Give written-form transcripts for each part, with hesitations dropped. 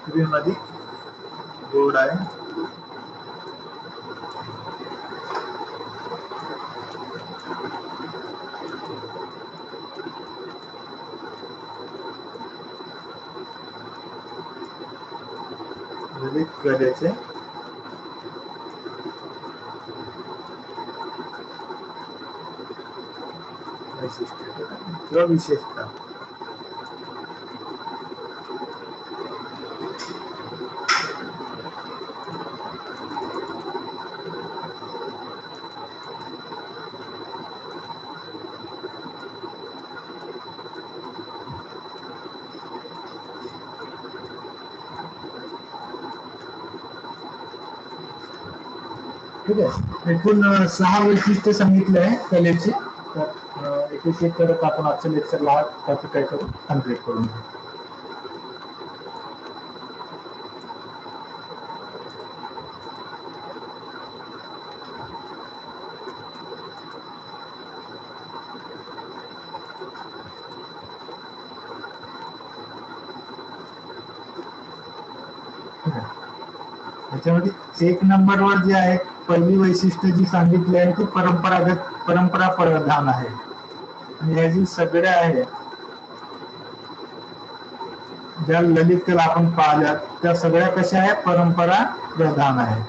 Screen मध्ये board आहे. ललित कलेचे वैशिष्ट्य किंवा विशेषता. ठीक आहे, एकूण 6 वैशिष्ट्य सांगितले आहे कलेची. तर एक एक करत आपण आजच्या लेक्चरला त्याचं काय करू कम्प्लीट करून घेऊ. त्याच्यामध्ये 1 नंबरवर जे आहे पहिली वैशिष्ट्य जी सांगितली आहे ती परंपरा प्रधान आहे. आणि ह्या जी सगळ्या आहे ज्या ललित कला आपण पाहिल्या त्या सगळ्या कशा आहे परंपरा प्रधान आहे.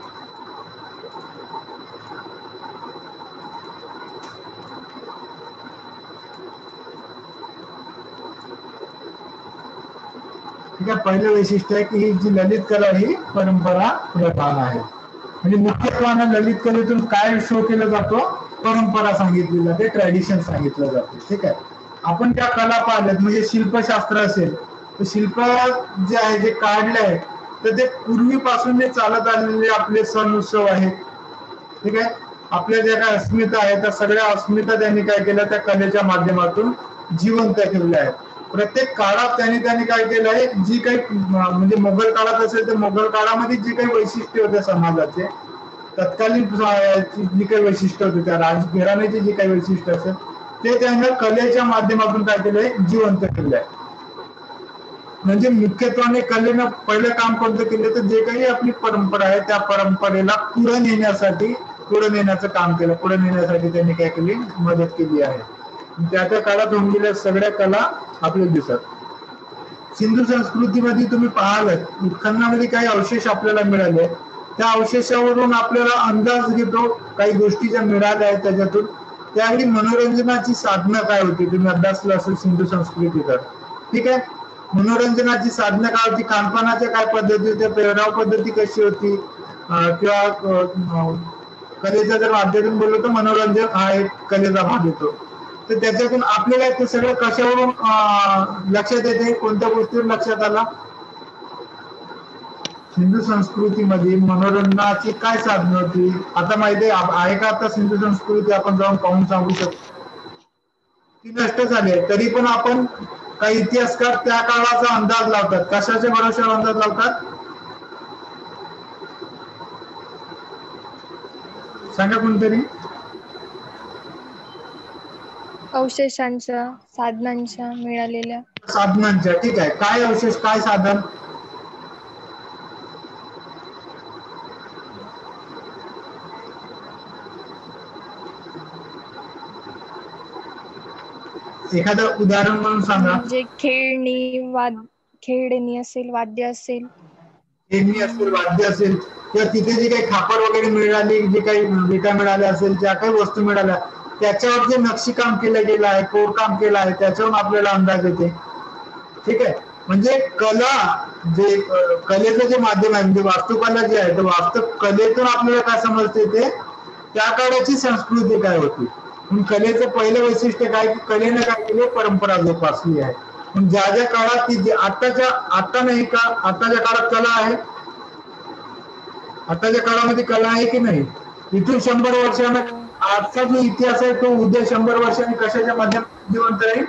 ठीक आहे, पहिलं वैशिष्ट्य आहे की ही जी ललित कला ही परंपरा प्रधान आहे. म्हणजे मुख्यत्वानं ललित कलेतून काय शो केला जातो, परंपरा सांगितली जाते, ट्रॅडिशन सांगितलं जाते. ठीक आहे, आपण त्या कला पाहिल्यात म्हणजे शिल्पशास्त्र असेल तर शिल्प जे आहे जे काढले आहे तर ते पूर्वीपासून जे चालत आलेले आपले सण उत्सव आहेत. ठीक आहे, आपल्या ज्या काही अस्मिता आहेत त्या सगळ्या अस्मिता त्यांनी काय केलं त्या कलेच्या माध्यमातून जिवंत ठेवल्या आहेत. प्रत्येक काळात त्यांनी काय केलं आहे, जी काही म्हणजे मोगल काळात असेल तर मोगल काळामध्ये जी काही वैशिष्ट्य होते समाजाचे, तत्कालीन जी काही वैशिष्ट्य होते त्या राजघराण्याचे जे काही वैशिष्ट्य असेल ते त्यांना कलेच्या माध्यमातून काय केलंय जिवंत केलंय. म्हणजे मुख्यत्वाने कलेनं पहिलं काम कोणतं केलं तर जे काही आपली परंपरा आहे त्या परंपरेला पुढे नेण्याचं काम केलं. पुढे नेण्यासाठी त्यांनी काय केली मदत केली आहे. त्या काळात होऊन गेल्या सगळ्या कला आपल्याला दिसतात. सिंधू संस्कृतीमध्ये तुम्ही पाहालत उत्खननामध्ये काही अवशेष आपल्याला मिळाले, त्या अवशेषावरून आपल्याला अंदाज घेतो काही गोष्टी ज्या मिळाल्या आहेत त्याच्यातून. त्यावेळी मनोरंजनाची साधनं काय होती तुम्ही अभ्यासलं असेल सिंधू संस्कृती तर. ठीक आहे, मनोरंजनाची साधनं काय होती, खानपानाच्या काय पद्धती होत्या, पेहराव पद्धती कशी होती, किंवा कलेचा जर माध्यमातून बोललो तर मनोरंजन हा एक कलेचा भाग येतो. तर त्याच्यातून आपल्याला ते सगळं कशावरून लक्षात येते, कोणत्या गोष्टीवर लक्षात आला, सिंधू संस्कृतीमध्ये मनोरंजनाची काय साधनं होती. आता माहिती आहे का आता सिंधू संस्कृती आपण जाऊन पाहून सांगू शकतो. ती नष्ट झाली आहे तरी पण आपण काही इतिहासकार त्या काळाचा अंदाज लावतात. कशाच्या भरोश्यावर अंदाज लावतात सांगा कोणतरी. अवशेषांच्या साधनांच्या मिळालेल्या साधनांच्या. ठीक आहे, काय अवशेष काय साधन, एखादं उदाहरण म्हणून सांगा. म्हणजे खेळणी असेल, वाद्य असेल, खेळणी असेल, वाद्य असेल, किंवा तिथे जे काही खापर वगैरे मिळाली, जे काही विटा मिळाल्या असेल, ज्या काही वस्तू मिळाल्या त्याच्यावर जे नक्षीकाम केलं गेलं आहे, कोरकाम केलं आहे त्याच्यावरून आपल्याला अंदाज येते. ठीक आहे, म्हणजे कला जे कलेचं जे माध्यम आहे म्हणजे वास्तुकला जे आहे तर वास्तुकलेतून आपल्याला काय समजते ते त्या काळाची संस्कृती काय होती. कलेचं पहिलं वैशिष्ट्य काय की कलेनं काय केले परंपरा जोपासली आहे. ज्या ज्या काळात ती आता नाही का आताच्या काळात कला आहे, आताच्या काळामध्ये कला आहे की नाही. इथून 100 वर्षांना आजचा जो इतिहास आहे तो उद्या 100 वर्षांनी कशाच्या माध्यमातून जिवंत राहील,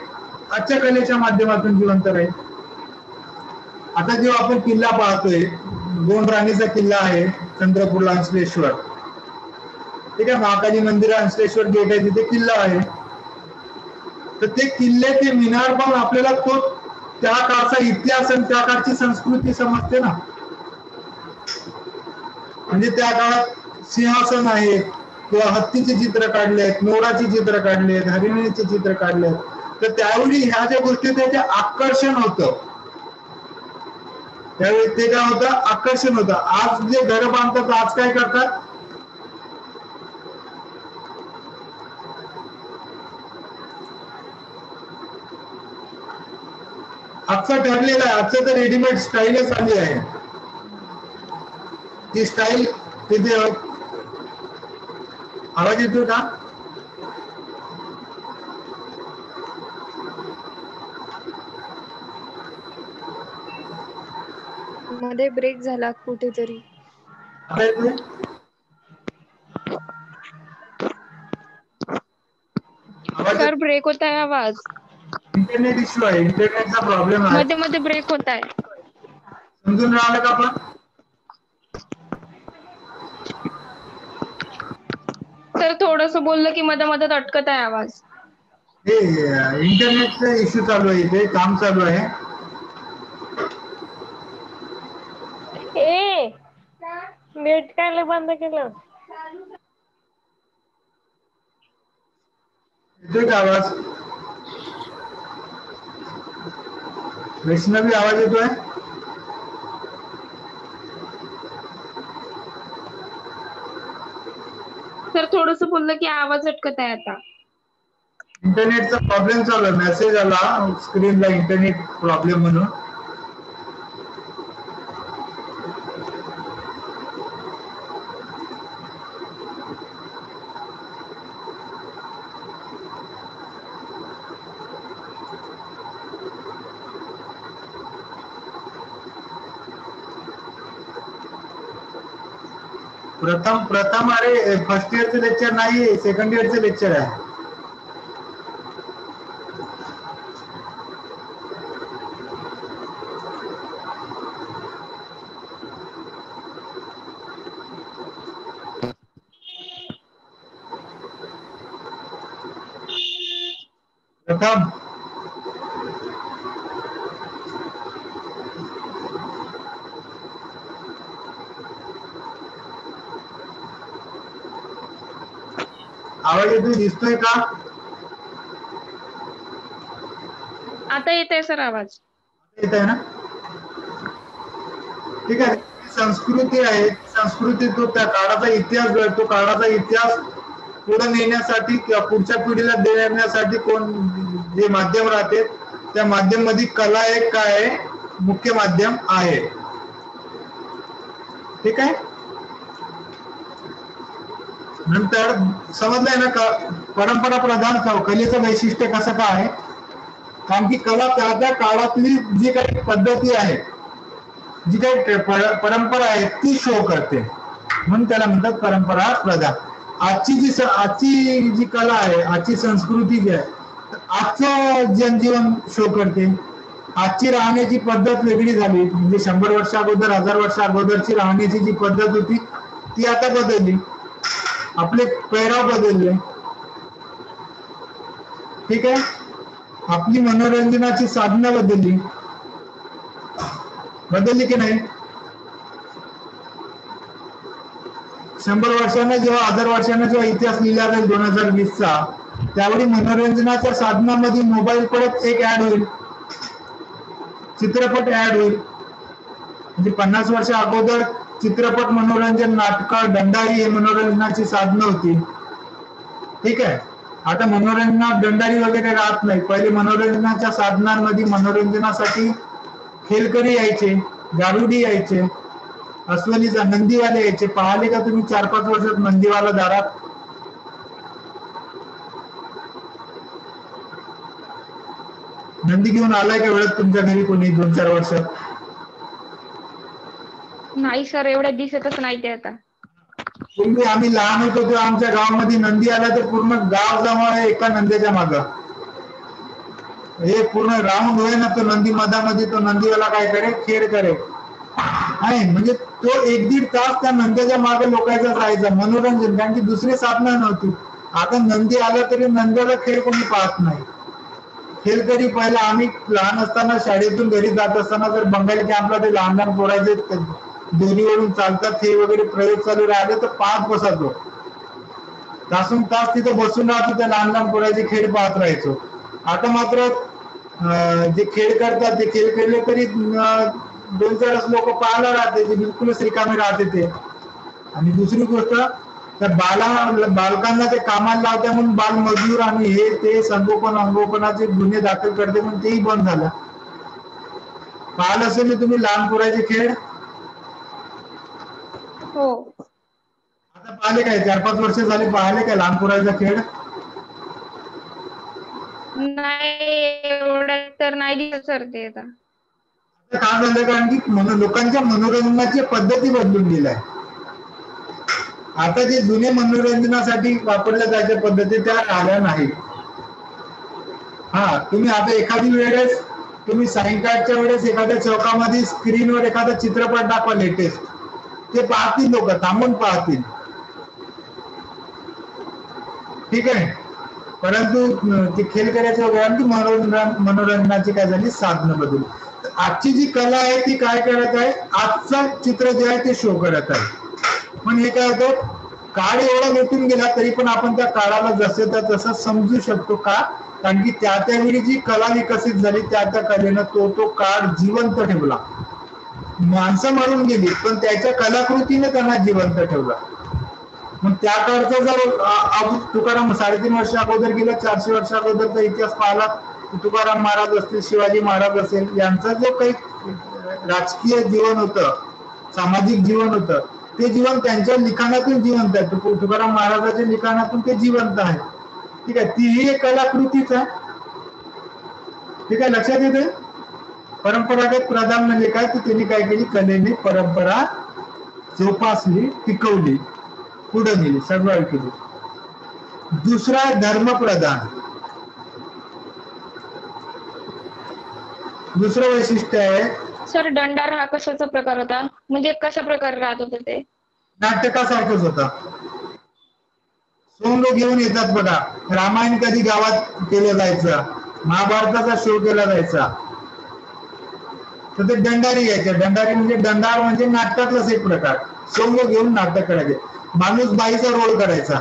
आजच्या कलेच्या माध्यमातून जिवंत राहील. आता जेव्हा आपण किल्ला पाहतोय, गोंड राणीचा किल्ला आहे चंद्रपूरला अंचलेश्वर. ठीक आहे, महाकाली मंदिर अंचलेश्वर गेट आहे तिथे किल्ला आहे. तर ते किल्ल्याचे मिनार पण आपल्याला त्या काळचा इतिहास आणि त्या काळची संस्कृती समजते ना. म्हणजे त्या काळात सिंहासन आहे किंवा हत्तीचे चित्र काढले आहेत, मोराची चित्र काढले आहेत, हरिणीचे चित्र काढले आहेत. तर त्यावेळी ह्या ज्या गोष्टी होत्या ते आकर्षण होतं. त्यावेळी ते काय होतं, आकर्षण होतं. आज जे घर बांधतात, आज काय करतात, आजचं ठरलेलं आहे, आजचं तर रेडीमेड स्टाईलच आली आहे. ती स्टाईल तिथे आवाज येतो का? मध्ये ब्रेक झाला कुठेतरी. आता येतोय? आवाज सर ब्रेक होता है आवाज. इंटरनेट इश्यू आहे, इंटरनेटचा प्रॉब्लेम आहे. मध्ये मध्ये ब्रेक होता है. समजून राहिलं का आपण? सर थोडस बोललं की मध्ये मध्ये अटकत आहे आवाज. हे इंटरनेटचा इश्यू चालू आहे, इथे काम चालू आहे. ए नेट काय बंद केलं? येतोय का आवाज? वैष्णवी आवाज येतोय? सर थोडस बोललं की आवाज अटकत आहे आता. इंटरनेटचा प्रॉब्लेम चालू आहे, मेसेज आला स्क्रीनला इंटरनेट प्रॉब्लेम म्हणून. प्रथम अरे फर्स्ट इयरचं लेक्चर नाही, सेकंड इयरचं लेक्चर आहे. प्रथम आवाज येतोय, दिसतोय का? आता येत आहे सर आवाज. येत आहे ना? ठीक आहे. संस्कृती आहे, संस्कृती तो त्या काळाचा इतिहास, तो काळाचा इतिहास पुढे नेण्यासाठी किंवा पुढच्या पिढीला देण्यासाठी कोण जे माध्यम राहते त्या माध्यम मध्ये कला एक काय आहे, मुख्य माध्यम आहे. ठीक आहे. नंतर समजलंय ना का परंपरा प्रधान कलेचं वैशिष्ट्य कसं काय आहे? कारण की कला त्या त्या काळातली जी काही पद्धती आहे, जी काही परंपरा आहे ती शो करते, म्हणून त्याला म्हणतात परंपरा प्रधान. आजची जी कला आहे, आजची संस्कृती जी आहे, आजचं जनजीवन शो करते. आजची राहण्याची पद्धत वेगळी झाली, म्हणजे 100 वर्ष अगोदर 1000 वर्ष अगोदरची राहण्याची जी पद्धत होती ती आता बदलली, आपले पेहराव बदलले. ठीक आहे. आपली मनोरंजनाची साधनं बदलली की नाही? 100 वर्षांना जेव्हा 1000 वर्षांना जेव्हा इतिहास लिहिला जाईल 2020चा, त्यावेळी मनोरंजनाच्या साधनामध्ये मोबाईल परत एक ऍड होईल, चित्रपट ऍड होईल. म्हणजे 50 वर्ष अगोदर चित्रपट, मनोरंजन, नाटकं, दंडारी हे मनोरंजनाची साधनं होती. ठीक आहे. आता मनोरंजनात दंडारी वगैरे राहत नाही. पहिले मनोरंजनाच्या साधनांमध्ये मनोरंजनासाठी खेलकरी यायचे, गारुडी यायचे, अस्वलीचा नंदीवाले यायचे. पाहिले का तुम्ही 4-5 वर्षात नंदीवाला दारात? नंदी घेऊन आलाय का वेळेत तुमच्या घरी कोणी 2-4 वर्षात? नाही सर, एवढ्या दिसतच नाही ते आता. पूर्वी आम्ही लहान होतो तेव्हा आमच्या गावामध्ये नंदी आला तर पूर्ण गाव जमा आहे एका नंदीच्या माग. हे पूर्ण राऊंड होय ना, तो नंदी मधामध्ये तो नंदीवाला काय करे, खेळ करे. आहे म्हणजे तो 1-1.5 तास त्या नंदीच्या मागे लोकांचा राहायचा, मनोरंजन, कारण की दुसरी साधनं नव्हती. आता नंदी आला तरी नंदीला खेळ कोणी पाहत नाही. खेळकरी पहिला आम्ही लहान असताना शाळेतून घरी जात असताना जर बंगाली कॅम्पला ते लहान लहान पोराचे दोरीवरून चालतात हे वगैरे प्रयोग चालू राहिले तर पाहत बसायचो. तासून तास तिथे बसून राहतो त्या लहान लहान पोराचे खेळ पाहत राहायचो. आता मात्र जे खेळ करतात ते खेळ खेळले तरी 2-4 लोक पाहायला राहते, ते बिलकुलच रिकामे राहते ते. आणि दुसरी गोष्ट त्या बालकांना ते कामाला लावते म्हणून बालमजूर आणि हे ते संगोपनाचे गुन्हे दाखल करते म्हणून तेही बंद झालं. पाहिलं असेल ना तुम्ही लहान पोराचे खेळ? हो. आता पाहिले काय 4-5 वर्ष झाले पाहिले काय लहान पोराचा खेळ? नाही एवढ्यात तर नाही दिसत सर ते आता. का झालं? कारण की लोकांच्या मनोरंजनाच्या पद्धती बदलून गेल्या. आता जे जुने मनोरंजनासाठी वापरल्या जायच्या पद्धती त्या राहिल्या नाही. हा, तुम्ही आता एखादी वेळेस तुम्ही सायंकाळच्या वेळेस एखाद्या चौकामध्ये स्क्रीनवर एखादा चित्रपट दाखवा लेटेस्ट, ते पाहतील लोक, थांबून पाहतील. ठीक आहे. परंतु ते खेळ करायचं वगैरे मनोरंजनाची काय झाली साधनं बदलली. आजची जी कला आहे ती काय करत आहे, आजचं चित्र जे आहे ते शो करत आहे. पण हे काय होतं, काळ एवढा लोटून गेला तरी पण आपण त्या काळाला जसं त्या तसं समजू शकतो. का? कारण की त्या त्यावेळी जी कला विकसित झाली त्या त्या कलेनं तो काळ जिवंत ठेवला. माणसं मरून गेली पण त्याच्या कलाकृतीने त्यांना जिवंत ठेवला. मग त्या काळचा जर तुकाराम 3.5 वर्ष अगोदर गेलं, 400 वर्ष अगोदरचा इतिहास पाहिला, तुकाराम महाराज असतील, शिवाजी महाराज असेल, यांचा जो काही राजकीय जीवन होतं, सामाजिक जीवन होतं, ते जीवन त्यांच्या लिखाणातून जिवंत आहे. तुकाराम महाराजांच्या लिखाणातून ते जिवंत आहे. ठीक आहे. तीही एक कलाकृतीच आहे. ठीक आहे, लक्षात येते. परंपरागत प्रधान म्हणजे काय, तर त्यांनी काय केली, कलेने परंपरा जोपासली, टिकवली, पुढे नेली, सर्वाइव्ह केली. दुसरा धर्मप्रधान. दुसरं वैशिष्ट्य आहे सर दंडार हा कशाचा प्रकार होता, म्हणजे कशा प्रकारे राहत होतं ते? नाटकासारखंच होता. सोंग घेऊन येतात बघा, रामायण कधी गावात केलं जायचं, महाभारताचा शो केला जायचा, तर ते दंडारी यायचे. दंडारी म्हणजे दंडार म्हणजे नाटकातलाच एक प्रकार. सोंग घेऊन नाटक करायचे. माणूस बाईचा रोल करायचा,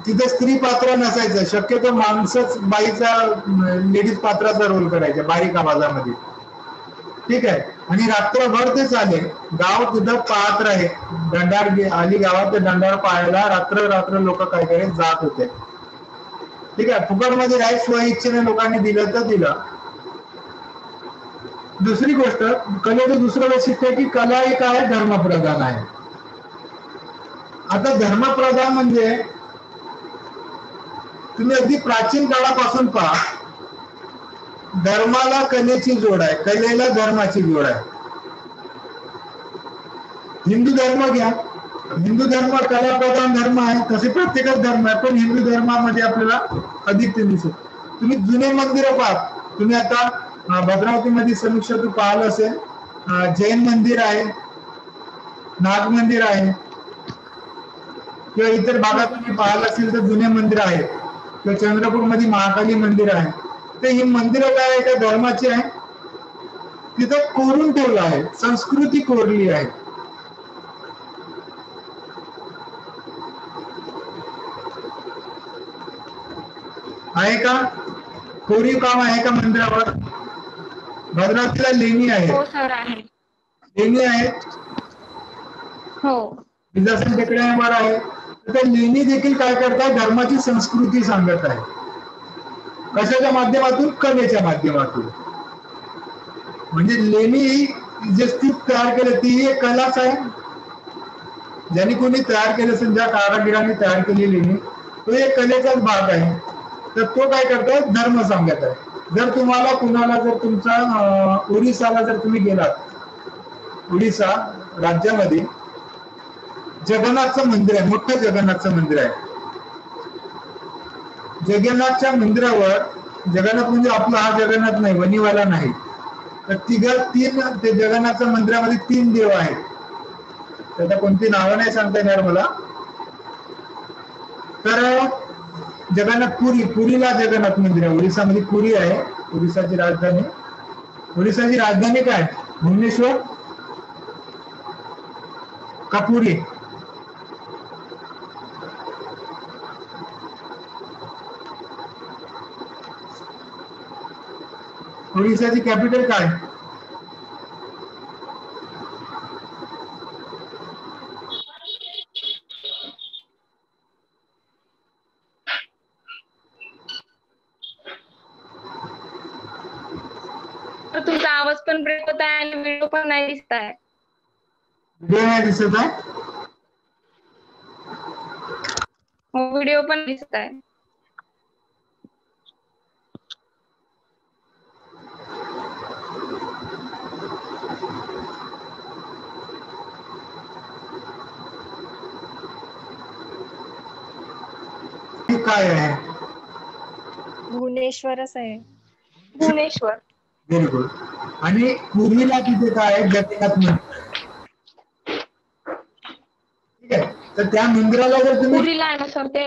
तिथे स्त्री पात्र नसायचं, शक्यतो माणसंच बाईचा लेडीज पात्राचा रोल करायचा बारीक आवाजामध्ये. ठीक आहे. आणि रात्रभर ते चाले, गाव तिथं पाहत राहे. दंडार आली गावात, ते दंडार पाहायला रात्र लोक काय करे जात होते. ठीक आहे. फुकटमध्ये राहाय स्व इच्छेने लोकांनी दिलं तर दिलं. दुसरी गोष्ट, कलेचं दुसरं वैशिष्ट्य आहे की कला एक आहे धर्मप्रधान आहे. आता धर्मप्रधान म्हणजे तुम्ही अगदी प्राचीन काळापासून पहा, धर्माला कलेची जोड आहे, कलेला धर्माची जोड आहे. हिंदू धर्म घ्या, हिंदू धर्म कलाप्रधान धर्म आहे, तसे प्रत्येकच धर्म आहे, पण हिंदू धर्मामध्ये आपल्याला अधिक ते दिसत. तुम्ही जुने मंदिरं पहा, तुम्ही आता भद्रावतीमध्ये समीक्षा तू पाहिलं असेल, जैन मंदिर आहे, नाग मंदिर आहे, किंवा इतर भागात तुम्ही पाहिलं असेल तर जुने मंदिर आहेत, किंवा चंद्रपूरमध्ये महाकाली मंदिर आहे. तर ही मंदिरं काय आहे, त्या धर्माची आहे, तिथं कोरून ठेवलं आहे, संस्कृती कोरली आहे. आहे का कोरीव काम आहे का मंदिरावर? भद्रावतीला लेणी आहे. हो सर आहे. लेणी आहे, हो. विजासन टेकड्यांवर आहे. तर लेणी देखील काय करतात, धर्माची संस्कृती सांगत आहे. कशाच्या माध्यमातून? कलेच्या माध्यमातून. म्हणजे लेणी जे स्तूप तयार केले ती एक कलाच आहे. ज्यांनी कोणी तयार केलं असेल, ज्या कारागिरांनी तयार केली लेणी, तो एक कलेचाच भाग आहे. तर तो काय करतोय, धर्म सांगत आहे. जर तुम्हाला कुणाला, जर तुमचा ओरिसाला जर तुम्ही गेलात, ओडिसा राज्यामध्ये जगन्नाथचं मंदिर आहे, मोठं जगन्नाथचं मंदिर आहे. जगन्नाथच्या मंदिरावर, जगन्नाथ म्हणजे आपला हा जगन्नाथ नाही, वणीवाला नाही, तर तीन ते जगन्नाथच्या मंदिरामध्ये 3 देव आहेत. त्याचा कोणती नावं नाही सांगता येणार मला. तर जगन्नाथपुरी, पुरीला जगन्नाथ मंदिर आहे. ओरिसामध्ये पुरी आहे, ओरिसाची राजधानी. ओरिसाची राजधानी काय? भुवनेश्वर का पुरी? ओरिसाची कॅपिटल काय? तर तुमचा आवाज पण ब्रेक होत आहे आणि व्हिडिओ पण नाही दिसत आहे. व्हिडिओ नाही दिसत आहे? व्हिडिओ पण दिसत आहे. हे काय आहे? भुवनेश्वरच आहे. भुवनेश्वर. Very good. आणि पुरीला तिथे काय आहे? जगन्नाथ मंदिर. ठीक आहे, तर त्या मंदिराला जर तुम्ही, पुरीला आहे ना सर ते?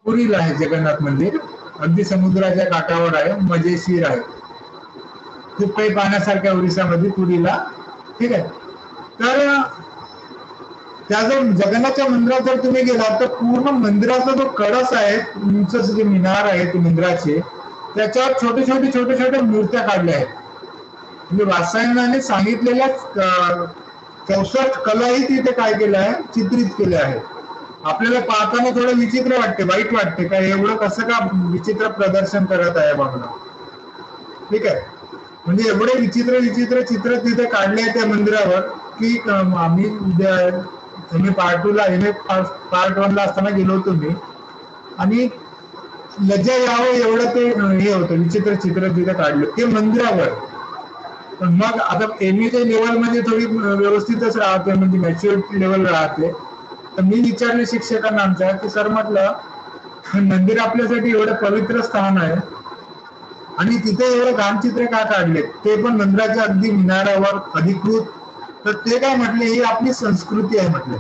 पुरीला आहे जगन्नाथ मंदिर, अगदी समुद्राच्या काठावर आहे, मजेशीर आहे, खूप काही पाहण्यासारख्या ओरिसामध्ये पुरीला. ठीक आहे, तर त्या जर जगन्नाथच्या मंदिरात जर तुम्ही गेलात तर पूर्ण मंदिराचा जो कळस आहे, उंच जे मिनार आहे ते मंदिराचे, त्याच्यावर छोटे छोटे छोटे छोटे मूर्त्या काढल्या आहेत. म्हणजे वात्सायनाने सांगितलेल्या 64 कलाही तिथे काय केलं आहे, चित्रित केल्या आहेत. आपल्याला पाहताना थोडं विचित्र वाटते, वाईट वाटते, काय एवढं कसं का विचित्र प्रदर्शन करत आहे बाबा. ठीक आहे, म्हणजे एवढे विचित्र विचित्र चित्र तिथे काढले आहे त्या मंदिरावर की आम्ही पार्ट 2 ला पार्ट 1 ला असताना गेलो होतो मी, आणि लज्जा यावं एवढं ते हे होतं, विचित्र चित्र तिथे काढलं ते मंदिरावर. पण मग आता एमईच्या लेवल मध्ये थोडी व्यवस्थितच राहते, म्हणजे मॅच्युरिटी लेवल राहते. तर मी विचारले शिक्षकांना आमच्या की सर म्हटलं, मंदिर आपल्यासाठी एवढं पवित्र स्थान आहे आणि तिथे एवढं घाण चित्र का काढले, ते पण मंदिराच्या अगदी मिनारावर अधिकृत. तर ते काय म्हटले, ही आपली संस्कृती आहे म्हटले,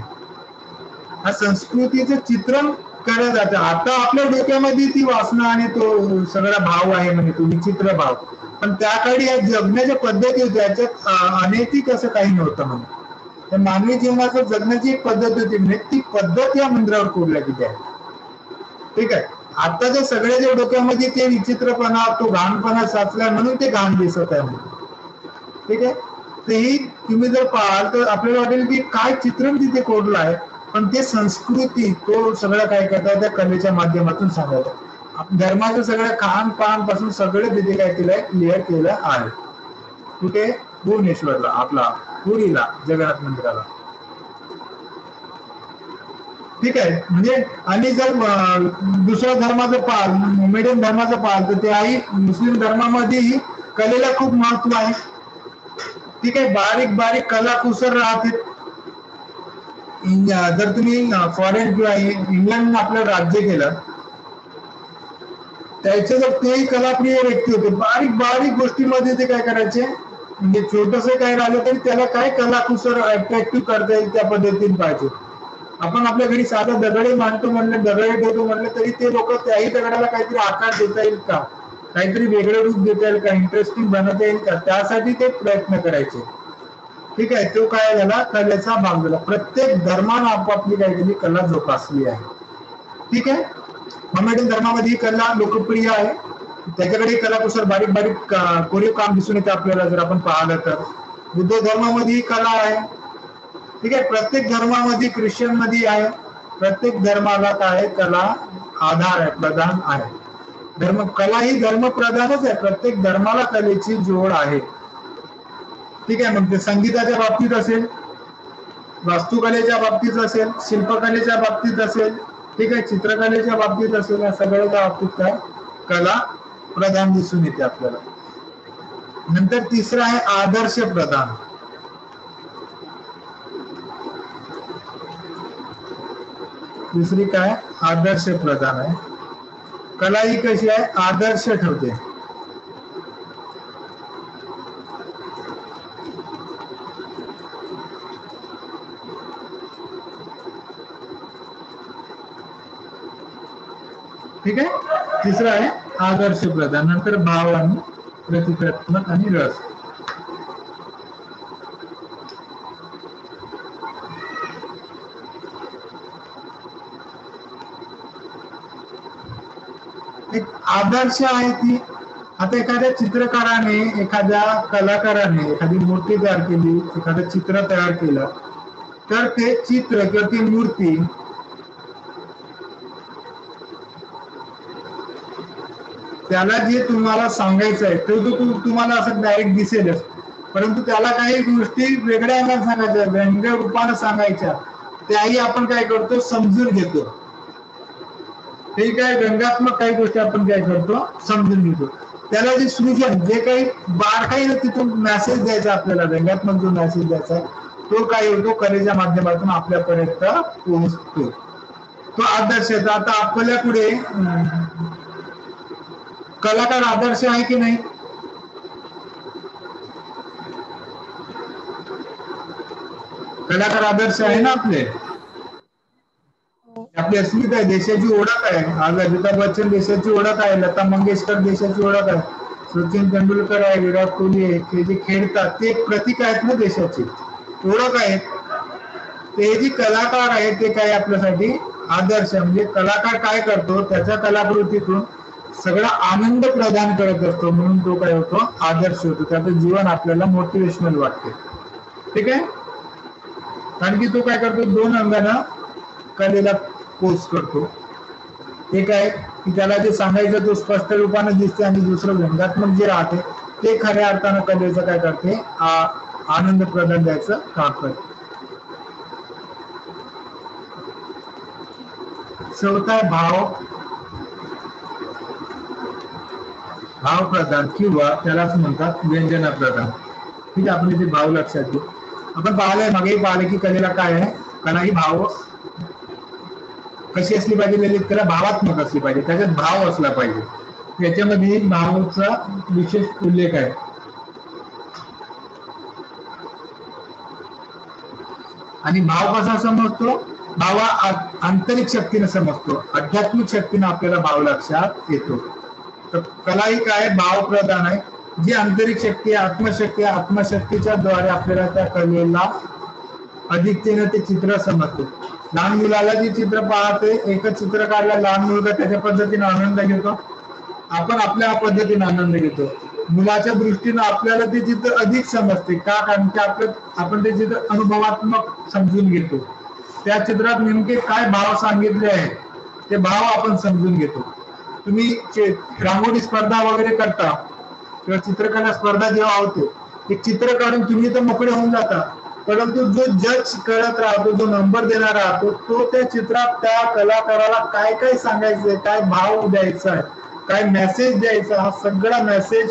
हा संस्कृतीचं चित्रण केलं जातं. आता आपल्या डोक्यामध्ये ती वासना आणि तो सगळा भाव आहे, म्हणजे तो विचित्र भाव. पण त्या काळी या जगण्याच्या पद्धती होत्या, त्याच्यात अनैतिक असं काही नव्हतं म्हणून. तर मानवी जीवनाचं जगण्याची एक पद्धत होती, म्हणजे ती पद्धत या मंदिरावर कोरल्या गेली आहे. ठीक आहे, आताच्या सगळ्या जे डोक्यामध्ये ते विचित्रपणा, तो घाणपणा साचलाय म्हणून ते घाण दिसत आहे म्हणून. ठीक आहे, तर ही तुम्ही जर पाहाल तर आपल्याला वाटेल की काय चित्रण तिथे कोरलं आहे, पण ते संस्कृती, तो सगळं काय करतात त्या कलेच्या माध्यमातून सांगायचं. धर्माचं सगळं खान पान पासून सगळं तिथे काय केलंय, क्लिअर केलं आहे. कुठे? भुवनेश्वरला, आपला पुरीला, जगन्नाथ मंदिराला. ठीक आहे, म्हणजे आणि जर दुसऱ्या धर्माचं पाहाल, मोमेडियन धर्माचं पाहाल, तर त्याही मुस्लिम धर्मामध्येही कलेला खूप महत्व आहे. ठीक आहे, बारीक बारीक कलाकुसर राहते. जर तुम्ही फॉरेन किंवा इंग्लंड आपलं राज्य केलं, त्याचे जर तेही कलाप्रिय व्यक्ती होते, बारीक बारीक गोष्टीमध्ये ते काय करायचे, म्हणजे छोटस काय राहिलं तरी त्याला काय कलाकुसर अट्रॅक्टिव्ह करता येईल त्या पद्धतीने पाहिजे. आपण आपल्या घरी साधा दगडे मांडतो म्हणलं, दगडे ठेवतो म्हणलं, तरी ते लोक त्याही दगडाला काहीतरी आकार देता येईल का, काहीतरी वेगळं रूप देता येईल का, इंटरेस्टिंग बनवता येईल का, त्यासाठी ते प्रयत्न करायचे. ठीक आहे, तो काय झाला, कलेचा भाग झाला. प्रत्येक धर्मानं आपापली काहीतरी कला जोपासली आहे. ठीक आहे, मोमेडियन धर्मामध्ये ही कला लोकप्रिय आहे, त्याच्याकडे कलाकुसर बारीक बारीक कोरीव काम दिसून येते आपल्याला जर आपण पाहिलं तर. बुद्ध धर्मामध्ये ही कला आहे. ठीक आहे, प्रत्येक धर्मामध्ये, ख्रिश्चन मध्ये आहे, प्रत्येक धर्माला काय कला आधार आहे, प्रधान आहे. कला ही धर्म प्रधानच आहे, प्रत्येक धर्माला कलेची जोड आहे. ठीक आहे, मग ते संगीताच्या बाबतीत असेल, वास्तुकलेच्या बाबतीत असेल, शिल्पकलेच्या बाबतीत असेल, ठीक आहे, चित्रकलेच्या बाबतीत असेल, या सगळ्याच्या बाबतीत काय कला प्रधान दिसून येते आपल्याला. नंतर तिसरं आहे आदर्श प्रधान. दुसरी काय आदर्श प्रधान आहे. कला ही कशी आहे, आदर्श ठेवते. ठीक आहे. तिसरं आहे आदर्श प्रधान, नंतर भाव आणि प्रतिक्रियात्मक आणि रस. एक आदर्श आहे ती, आता एखाद्या चित्रकाराने, एखाद्या कलाकाराने एखादी मूर्ती तयार केली, एखादं चित्र तयार केलं, तर ते चित्र किंवा ती मूर्ती त्याला जे तुम्हाला सांगायचं आहे ते तुम्हाला असं डायरेक्ट दिसेलच, परंतु त्याला काही गोष्टी वेगळ्या अंगाने सांगायच्या, व्यंग्य रूपाने सांगायच्या, त्याही आपण काय करतो, समजून घेतो. ठीक आहे. व्यंगात्मक काही गोष्टी आपण काय करतो, समजून घेतो. त्याला जे सृजन, जे काही बारकाईने तिथून मेसेज द्यायचा आपल्याला, व्यंगात्मक जो मेसेज द्यायचा तो काय होतो, कलेच्या माध्यमातून आपल्यापर्यंत पोहोचतो. तो आदर्श आहे. आता आपल्या पुढे कलाकार आदर्श आहे की नाही? कलाकार आदर्श आहे ना आपले. आपली अस्मिता आहे, देशाची ओळख आहे. आज अमिताभ बच्चन देशाची ओळख आहे, लता मंगेशकर देशाची ओळख आहे, सचिन तेंडुलकर आहे, विराट कोहली आहे, ते जे खेळतात ते प्रतीक आहेत ना, देशाची ओळख आहे. ते जे कलाकार आहेत ते काय आपल्यासाठी आदर्श. म्हणजे कलाकार काय करतो, त्याच्या कलाकृतीतून सगळा आनंद प्रदान करत असतो, म्हणून तो काय होतो, आदर्श होतो. त्याचं जीवन आपल्याला मोटिवेशनल वाटते. ठीक आहे. कारण की तो काय करतो, दोन अंगानं कलेला पोच करतो. एक आहे की त्याला जे सांगायचं तो स्पष्ट रूपाने दिसते, आणि दुसरं व्यंगात्मक जे राहते ते खऱ्या अर्थानं कलेचं काय करते, आनंद प्रदान द्यायचं काम करते. चौथा भाव, भाव प्रदान किंवा त्यालाच म्हणतात व्यंजना प्रदान. ठीक आहे. आपण इथे भाव लक्षात घेऊ. आपण पाहिलंय, मागे पाहिलं की कलेला काय आहे, कला ही भाव कशी असली पाहिजे, ललित कला भावात्मक असली पाहिजे, त्याच्यात भाव असला पाहिजे. याच्यामध्ये भावाचा विशेष उल्लेख आहे. आणि भाव कसा समजतो, भाव आंतरिक शक्तीने समजतो, आध्यात्मिक शक्तीने आपल्याला भाव लक्षात येतो. तर कला ही काय, भाव प्रधान आहे. जी आंतरिक शक्ती आहे, आत्मशक्ती आहे, आत्मशक्तीच्या द्वारे आपल्याला त्या कलेला अधिकतेने ते चित्र समजतो. लहान मुलाला जे चित्र पाहते, एकच चित्र काढला, लहान मुलगा त्याच्या पद्धतीने आनंद घेतो, आपण आपल्या पद्धतीने आनंद घेतो. मुलाच्या दृष्टीने आपल्याला ते चित्र अधिक समजते. का? कारण की आपण ते चित्र अनुभवात्मक समजून घेतो. त्या चित्रात नेमके काय भाव सांगितले आहेत ते भाव आपण समजून घेतो. तुम्ही रांगोळी स्पर्धा वगैरे करता किंवा चित्रकला स्पर्धा जेव्हा होते, एक चित्र काढून तुम्ही तर मोकळे होऊन जाता, परंतु जो जज करत राहतो, जो नंबर देणार राहतो, तो त्या चित्रात त्या कलाकाराला काय काय सांगायचंय, काय भाव द्यायचा आहे, काय मेसेज द्यायचा, हा सगळा मेसेज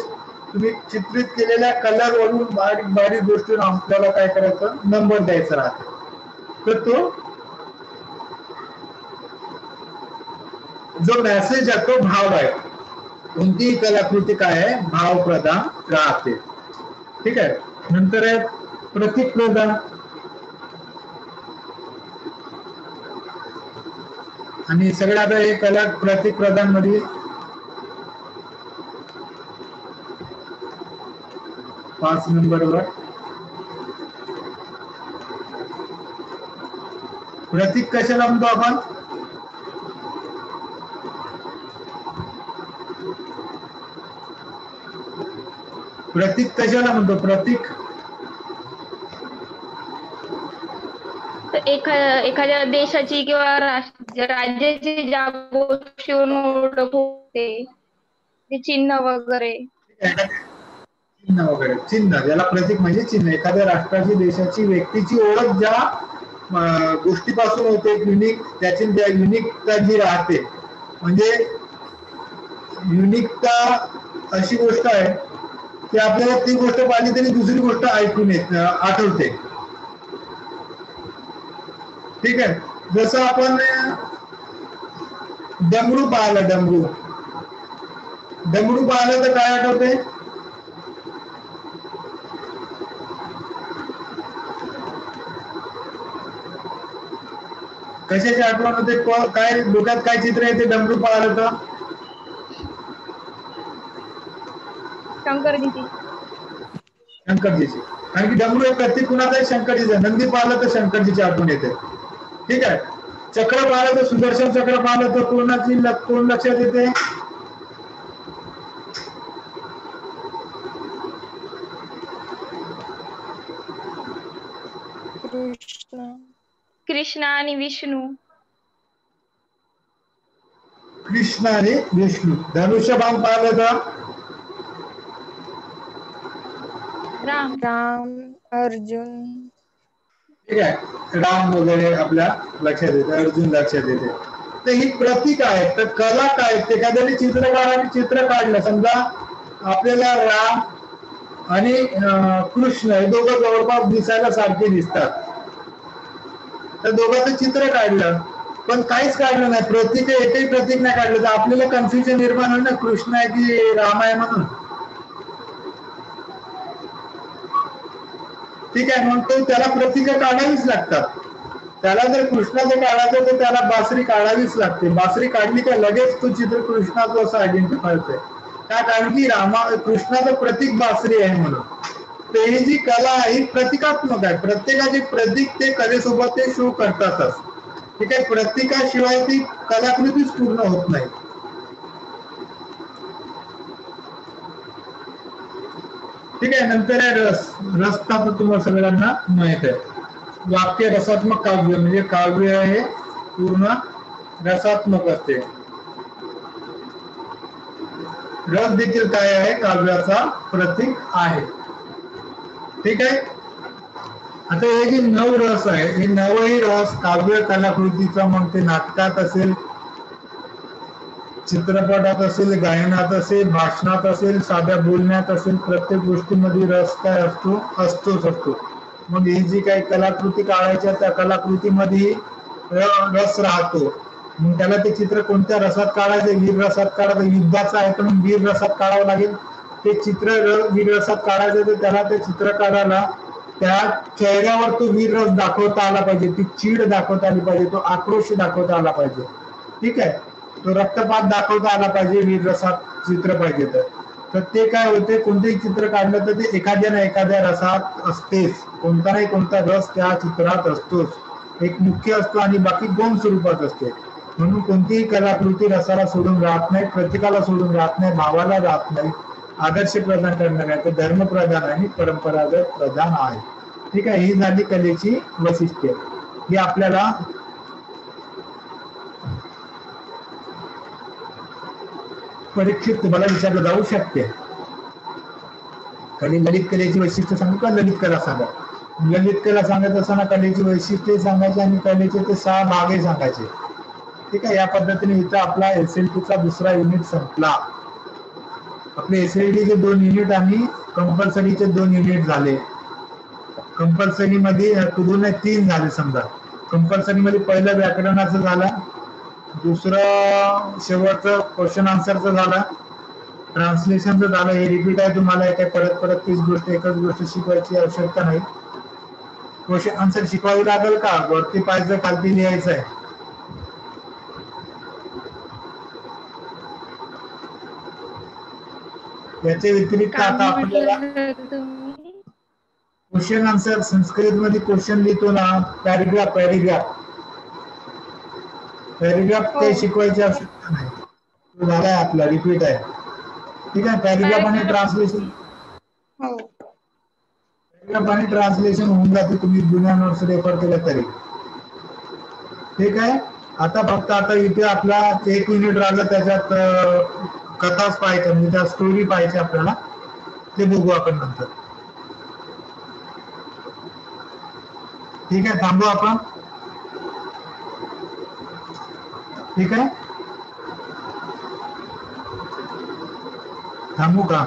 तुम्ही चित्रित केलेल्या कलर वरून बारीक बारीक गोष्टी आपल्याला काय करायचं, नंबर द्यायचा राहतो. तर तो जो मेसेज आहे तो भाव आहे. कोणतीही कलाकृती काय आहे, भाव प्रदान राहते. ठीक आहे. नंतर आहे प्रतीक प्रदान. आणि सगळ्यात हे कला प्रतीक प्रदान मध्ये 5 नंबरवर प्रतीक कशाला म्हणतो आपण, प्रतीक कशाला म्हणतो, प्रतीक एखाद्या देशाची किंवा राज्याची ज्या गोष्टीवरून ओळख होते, ते चिन्ह वगैरे. चिन्ह वगैरे, चिन्ह ज्याला प्रतीक म्हणजे चिन्ह. एखाद्या राष्ट्राची, देशाची, व्यक्तीची ओळख ज्या गोष्टीपासून होते, युनिक, त्याची युनिकता जी राहते. म्हणजे युनिकता अशी गोष्ट आहे की आपल्याला ती गोष्ट पाहिली तरी दुसरी गोष्ट ऐकून आठवते. ठीक आहे. जसं आपण डमरू पाहिलं, डमरू पाहिलं तर काय आठवते, कशाची आठवण होते? काय डोक्यात काय चित्र येते डमरू पाहिलं तर? शंकरजीची. शंकरजीची. कारण की डमरू एक प्रतीक कुणाचा आहे? शंकरजीचा. नंदी पाहिलं तर शंकरजीची आठवण येते. ठीक आहे. चक्र पाहिलं तर सुदर्शन चक्र पाहिलं तर कोण लक्षात येते? कृष्ण आणि विष्णू. कृष्ण आणि विष्णू. धनुष्यबाण पाहिलं तर राम. अर्जुन. ठीक आहे. राम वगैरे आपल्या लक्षात येते, अर्जुन लक्षात येते. तर ही प्रतीक आहे. तर कला काय? एखाद्याने चित्रकाराने चित्र काढलं, समजा आपल्याला राम आणि कृष्ण हे दोघं जवळपास दिसायला सारखे दिसतात. तर दोघांचं चित्र काढलं, पण काहीच काढलं नाही, प्रतीक एकही प्रतीक नाही काढलं, तर आपल्याला कन्फ्युजन निर्माण होईल ना, कृष्ण आहे की राम आहे म्हणून. ठीक आहे. मग तो त्याला प्रतीक काढावीच लागतात. त्याला जर कृष्णाचं काढायचं तर त्याला बासरी काढावीच लागते. बासरी काढली का लगेच तो चित्र कृष्णाचं असं आयडेंटिफाय होतंय. का? कारण की कृष्णाचं प्रतीक बासरी आहे म्हणून. तर ही जी कला आहे ही प्रतिकात्मक आहे. प्रत्येकाचे प्रतीक ते कलेसोबत ते शो करतातच. ठीक आहे. प्रतीकाशिवाय ती कलाकृतीच पूर्ण होत नाही. ठीक आहे. नंतर आहे रस. रस तर तुम्हाला सगळ्यांना माहित आहे. वाक्य रसात्मक काव्य म्हणजे काव्य हे पूर्ण रसात्मक असते. रस देखील काय आहे? काव्याचा प्रतीक आहे. ठीक आहे. आता हे जे 9 रस आहे, हे 9ही रस काव्य कलाकृतीचा, मग ते नाटकात असेल, चित्रपटात असेल, गायनात असेल, भाषणात असेल, साध्या बोलण्यात असेल, प्रत्येक गोष्टीमध्ये रस काय असतो? असतोच असतो. मग ही जी काही कलाकृती काढायच्या त्या कलाकृतीमध्ये रस राहतो. मग त्याला ते चित्र कोणत्या रसात काढायचं? वीर रसात काढायचं. युद्धाचं आहे तर मग वीर रसात काढावं लागेल. ते चित्र वीर रसात काढायचं तर त्याला ते चित्रकाराला त्या चेहऱ्यावर तो वीर रस दाखवता आला पाहिजे, ती चीड दाखवता आली पाहिजे, तो आक्रोश दाखवता आला पाहिजे. ठीक आहे. तो रक्तपात दाखवता आला पाहिजे वीर रसात चित्र पाहिजे तर ते काय होते? कोणतेही चित्र काढलं तर ते एखाद्या ना एखाद्या रसात असतेच. कोणता नाही कोणता रस त्या चित्रात असतोच. एक मुख्य असतो आणि बाकी 2 स्वरूपात असते. म्हणून कोणतीही कलाकृती रसाला सोडून राहत नाही, प्रतीकाला सोडून राहत नाही, भावाला राहत नाही. आदर्श प्रदान करणार आहे तर धर्म प्रधान आणि परंपरागत प्रधान आहे. ठीक आहे. ही झाली कलेची वैशिष्ट्ये. ही आपल्याला परीक्षेत तुम्हाला विचारलं जाऊ शकते. कधी ललित कलेची वैशिष्ट्य सांगू का ललित कला सांगा? ललित कला सांगत असताना कलेची वैशिष्ट्ये सांगायची आणि कलेचे ते 6 भागे सांगायचे. ठीक आहे. या पद्धतीने इथं आपला SLT दुसरा युनिट संपला. आपले SLT 2 युनिट आणि कंपल्सरीचे 2 युनिट झाले. कंपल्सरी मध्ये 3 झाले. समजा कंपल्सरी मध्ये पहिलं व्याकरणाचं झालं, दुसरं शेवटचं क्वेश्चन आन्सरचं झालं, ट्रान्सलेशनचं झालं. हे रिपीट आहे, तुम्हाला काय परत तीच गोष्ट एकच गोष्ट शिकवायची आवश्यकता नाही. क्वेश्चन आन्सर शिकवावी लागेल का? वरती पाहायचं, खालती लिहायचं आहे. याच्या व्यतिरिक्त आता आपल्याला क्वेश्चन आन्सर संस्कृत मध्ये क्वेश्चन लिहितो ना, पॅरेग्राफ काही शिकवायची आवश्यकता नाही. तो झालाय आपला, रिपीट आहे. ठीक आहे. पॅरेग्राफ आणि ट्रान्सलेशन होऊन जाते तुम्ही जुन्या नोट्स रेफर केलं तरी. ठीक आहे. आता इथे आपला 1 युनिट राहिलं, त्याच्यात कथाच पाहायचं म्हणजे त्या स्टोरी पाहायची आपल्याला. ते बघू आपण नंतर. ठीक आहे. थांबू आपण. ठीक आहे. थांबू का?